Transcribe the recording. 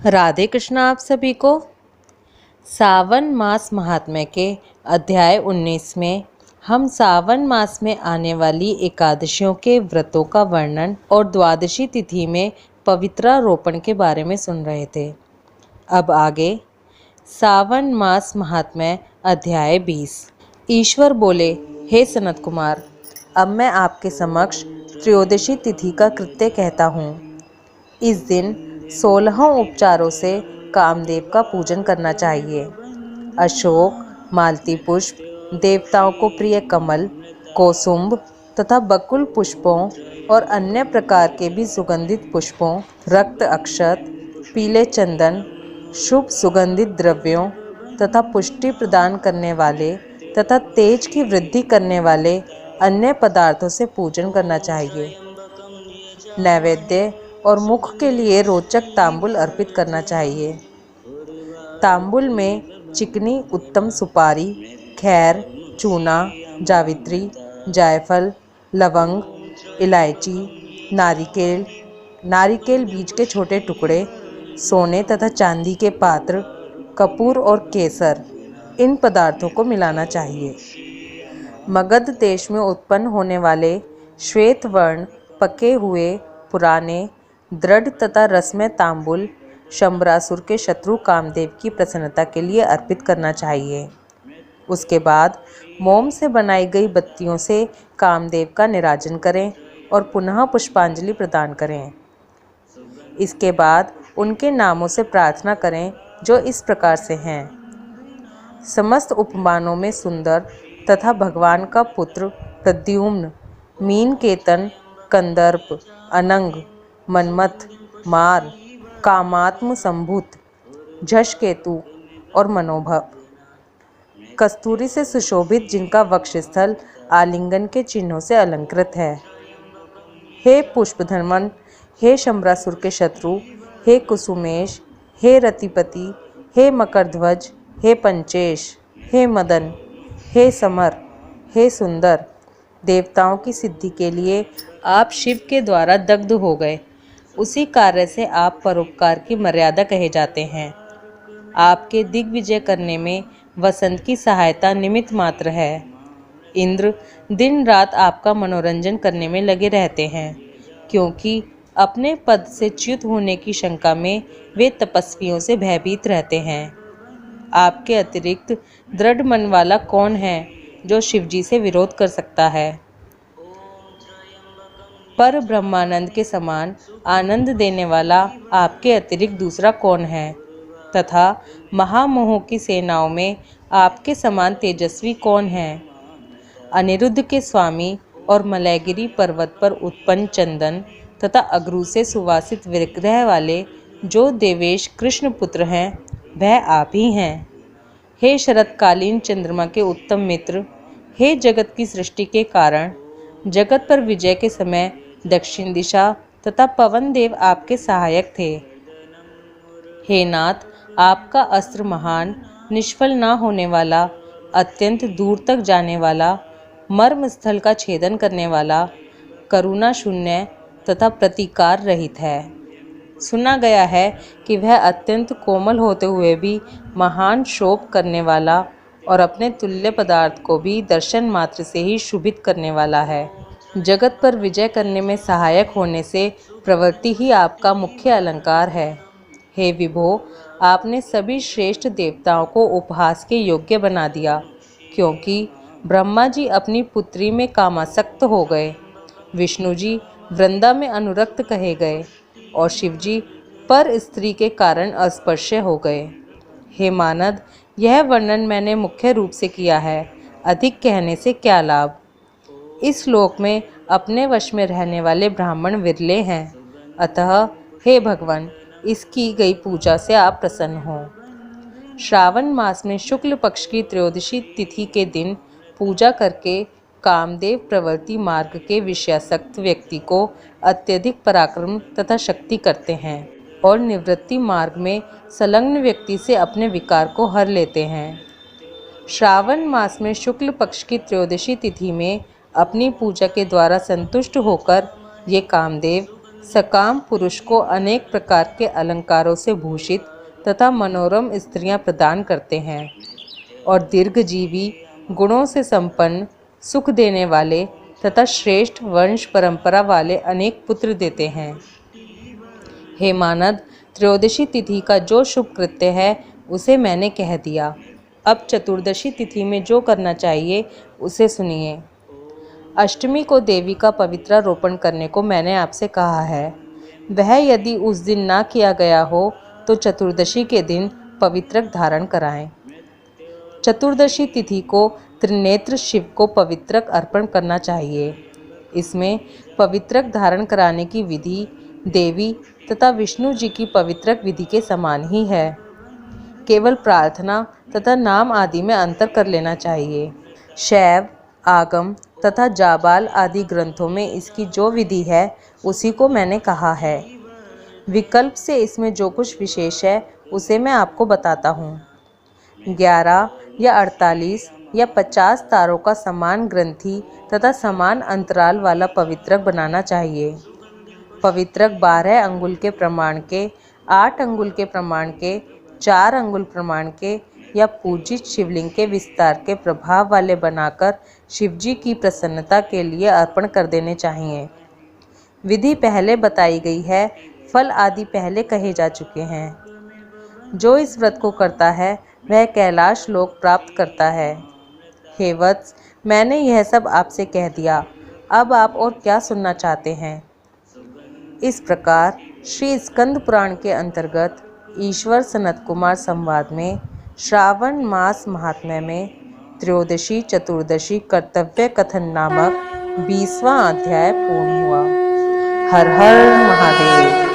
राधे कृष्ण आप सभी को। सावन मास महात्म्य के अध्याय 19 में हम सावन मास में आने वाली एकादशियों के व्रतों का वर्णन और द्वादशी तिथि में पवित्रारोपण के बारे में सुन रहे थे। अब आगे सावन मास महात्म्य अध्याय 20। ईश्वर बोले, हे सनत कुमार, अब मैं आपके समक्ष त्रयोदशी तिथि का कृत्य कहता हूँ। इस दिन 16 उपचारों से कामदेव का पूजन करना चाहिए। अशोक, मालती पुष्प, देवताओं को प्रिय कमल, कोसुम्ब तथा बकुल पुष्पों और अन्य प्रकार के भी सुगंधित पुष्पों, रक्त अक्षत, पीले चंदन, शुभ सुगंधित द्रव्यों तथा पुष्टि प्रदान करने वाले तथा तेज की वृद्धि करने वाले अन्य पदार्थों से पूजन करना चाहिए। नैवेद्य और मुख के लिए रोचक तांबुल अर्पित करना चाहिए। तांबुल में चिकनी उत्तम सुपारी, खैर, चूना, जावित्री, जायफल, लवंग, इलायची, नारिकेल बीज के छोटे टुकड़े, सोने तथा चांदी के पात्र, कपूर और केसर, इन पदार्थों को मिलाना चाहिए। मगध देश में उत्पन्न होने वाले श्वेत वर्ण पके हुए पुराने दृढ़ तथा रसमय तांबुल शंबरासुर के शत्रु कामदेव की प्रसन्नता के लिए अर्पित करना चाहिए। उसके बाद मोम से बनाई गई बत्तियों से कामदेव का निराजन करें और पुनः पुष्पांजलि प्रदान करें। इसके बाद उनके नामों से प्रार्थना करें, जो इस प्रकार से हैं। समस्त उपमानों में सुंदर तथा भगवान का पुत्र प्रद्युम्न, मीनकेतन, कंदर्प, अनंग, मनमथ, मार, कामात्म संभूत, झषकेतु और मनोभव, कस्तूरी से सुशोभित, जिनका वक्षस्थल आलिंगन के चिन्हों से अलंकृत है। हे पुष्पधर्मन, हे शंबरासुर के शत्रु, हे कुसुमेश, हे रतिपति, हे मकरध्वज, हे पंचेश, हे मदन, हे समर, हे सुंदर, देवताओं की सिद्धि के लिए आप शिव के द्वारा दग्ध हो गए। उसी कार्य से आप परोपकार की मर्यादा कहे जाते हैं। आपके दिग्विजय करने में वसंत की सहायता निमित्त मात्र है। इंद्र दिन रात आपका मनोरंजन करने में लगे रहते हैं, क्योंकि अपने पद से च्युत होने की शंका में वे तपस्वियों से भयभीत रहते हैं। आपके अतिरिक्त दृढ़ मन वाला कौन है जो शिवजी से विरोध कर सकता है? पर ब्रह्मानंद के समान आनंद देने वाला आपके अतिरिक्त दूसरा कौन है? तथा महामोह की सेनाओं में आपके समान तेजस्वी कौन है? अनिरुद्ध के स्वामी और मलयगिरी पर्वत पर उत्पन्न चंदन तथा अगरू से सुवासित विग्रह वाले जो देवेश कृष्ण पुत्र हैं, वह आप ही हैं। हे शरतकालीन चंद्रमा के उत्तम मित्र, हे जगत की सृष्टि के कारण, जगत पर विजय के समय दक्षिण दिशा तथा पवन देव आपके सहायक थे। हे नाथ, आपका अस्त्र महान, निष्फल न होने वाला, अत्यंत दूर तक जाने वाला, मर्म स्थल का छेदन करने वाला, करुणा शून्य तथा प्रतिकार रहित है। सुना गया है कि वह अत्यंत कोमल होते हुए भी महान शोभ करने वाला और अपने तुल्य पदार्थ को भी दर्शन मात्र से ही शुभित करने वाला है। जगत पर विजय करने में सहायक होने से प्रवृत्ति ही आपका मुख्य अलंकार है। हे विभो, आपने सभी श्रेष्ठ देवताओं को उपहास के योग्य बना दिया, क्योंकि ब्रह्मा जी अपनी पुत्री में कामासक्त हो गए, विष्णु जी वृंदा में अनुरक्त कहे गए और शिवजी पर स्त्री के कारण अस्पर्श्य हो गए। हे मानद, यह वर्णन मैंने मुख्य रूप से किया है, अधिक कहने से क्या लाभ। इस श्लोक में अपने वश में रहने वाले ब्राह्मण विरले हैं, अतः हे भगवान, इस की गई पूजा से आप प्रसन्न हो। श्रावण मास में शुक्ल पक्ष की त्रयोदशी तिथि के दिन पूजा करके कामदेव प्रवृत्ति मार्ग के विषयासक्त व्यक्ति को अत्यधिक पराक्रम तथा शक्ति करते हैं और निवृत्ति मार्ग में संलग्न व्यक्ति से अपने विकार को हर लेते हैं। श्रावण मास में शुक्ल पक्ष की त्रयोदशी तिथि में अपनी पूजा के द्वारा संतुष्ट होकर ये कामदेव सकाम पुरुष को अनेक प्रकार के अलंकारों से भूषित तथा मनोरम स्त्रियां प्रदान करते हैं और दीर्घजीवी, गुणों से संपन्न, सुख देने वाले तथा श्रेष्ठ वंश परंपरा वाले अनेक पुत्र देते हैं। हे मानद, त्रयोदशी तिथि का जो शुभ कृत्य है उसे मैंने कह दिया। अब चतुर्दशी तिथि में जो करना चाहिए उसे सुनिए। अष्टमी को देवी का पवित्रारोपण करने को मैंने आपसे कहा है। वह यदि उस दिन ना किया गया हो तो चतुर्दशी के दिन पवित्रक धारण कराएं। चतुर्दशी तिथि को त्रिनेत्र शिव को पवित्रक अर्पण करना चाहिए। इसमें पवित्रक धारण कराने की विधि देवी तथा विष्णु जी की पवित्रक विधि के समान ही है। केवल प्रार्थना तथा नाम आदि में अंतर कर लेना चाहिए। शैव, आगम तथा जाबाल आदि ग्रंथों में इसकी जो विधि है उसी को मैंने कहा है। विकल्प से इसमें जो कुछ विशेष है उसे मैं आपको बताता हूँ। 11 या 48 या 50 तारों का समान ग्रंथि तथा समान अंतराल वाला पवित्रक बनाना चाहिए। पवित्रक 12 अंगुल के प्रमाण के, 8 अंगुल के प्रमाण के, 4 अंगुल प्रमाण के या पूजित शिवलिंग के विस्तार के प्रभाव वाले बनाकर शिवजी की प्रसन्नता के लिए अर्पण कर देने चाहिए। विधि पहले बताई गई है, फल आदि पहले कहे जा चुके हैं। जो इस व्रत को करता है वह कैलाश लोक प्राप्त करता है। हे वत्स, मैंने यह सब आपसे कह दिया, अब आप और क्या सुनना चाहते हैं? इस प्रकार श्री स्कंद पुराण के अंतर्गत ईश्वर सनत कुमार संवाद में श्रावण मास महात्म्य में त्रयोदशी चतुर्दशी कर्तव्य कथन नामक 20वां अध्याय पूर्ण हुआ। हर हर महादेव।